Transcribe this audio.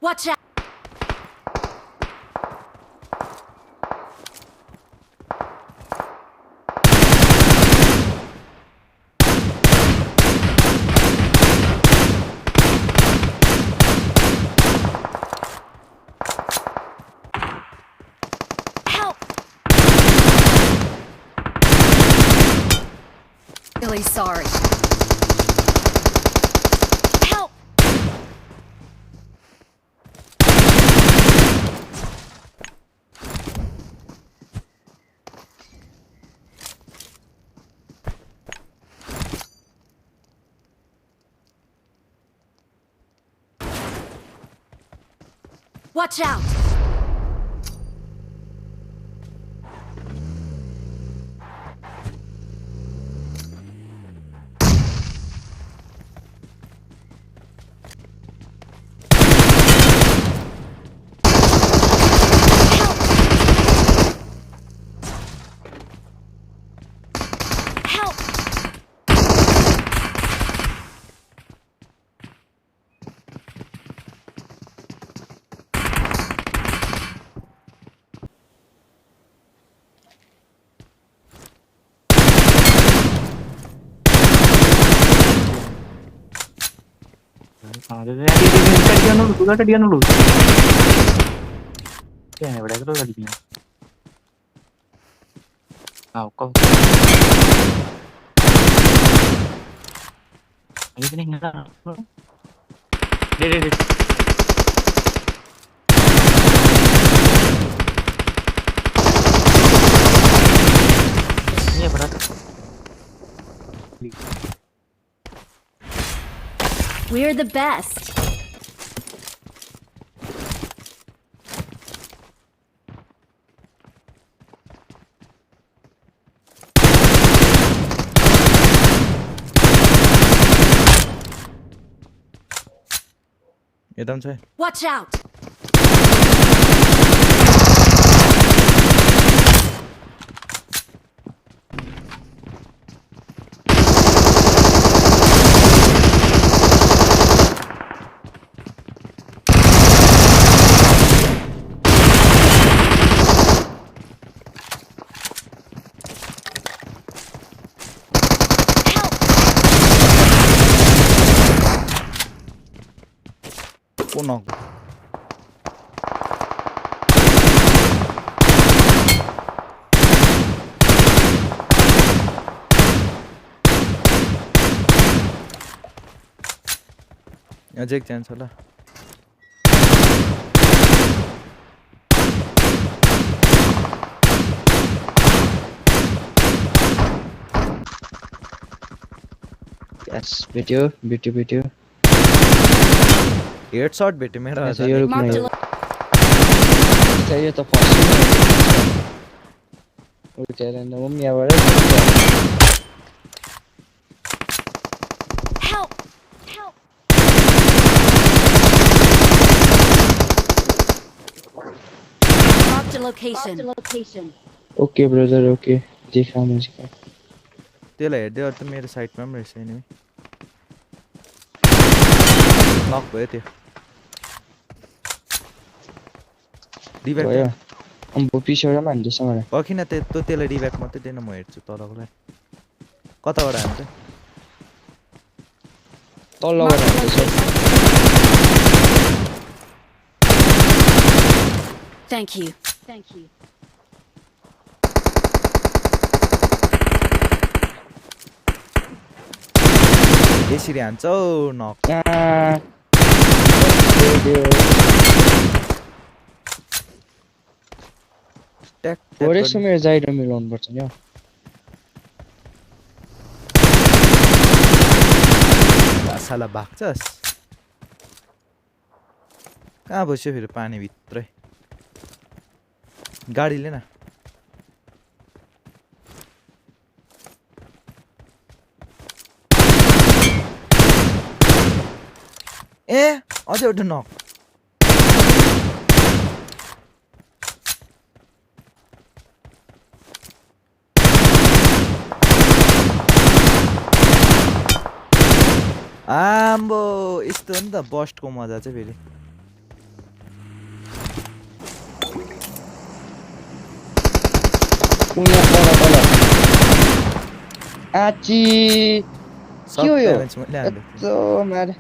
Watch out! Help! Really sorry. Help! Watch out! Help! അടിക്കാനുള്ളൂ എവിടെയൊക്കെ കളിക്കണം ആ ഒക്കെ ഇതിന് ഇങ്ങനെയാണ് നീ എവിടെ We're the best. Adam say. Watch out! Oh no. अझै एक चान्स होला Yes, video. हेडशॉट भेटे मेरो अच्छा यो रुक Marked a नहीं चाहिए तो फर्स्ट वो कह रहे हैं वो मियाँ वाले Help! Help! Marked a location. Okay brother okay देखा मुझे त्यसलाई हेर्दै अरू त मेरो साइडमा पनि रहेछ नि नक भयो त्यो रिभ्याक भयो हम पिछबाट मान्दैछ मलाई किन त्यसलाई रिभ्याक मात्रै दिएन म हेर्छु तलकोलाई कताबाट हान्छ तलबाट हान्दैछ Thank you. यसरी हान्छ हौ नक ओरेसो मेरो जाइरो मिलाउनु पर्छ नि साला भाग्छस् कहाँ बस्यो फेरि पानी भित्रै गाडीले न ए अझै एउटा नक आम्बो यस्तो हो नि त बस्टको मजा चाहिँ फेरि यहाँ तल आची सब के हो यो damage मैले हालेको थिएँ। यस्तो मारे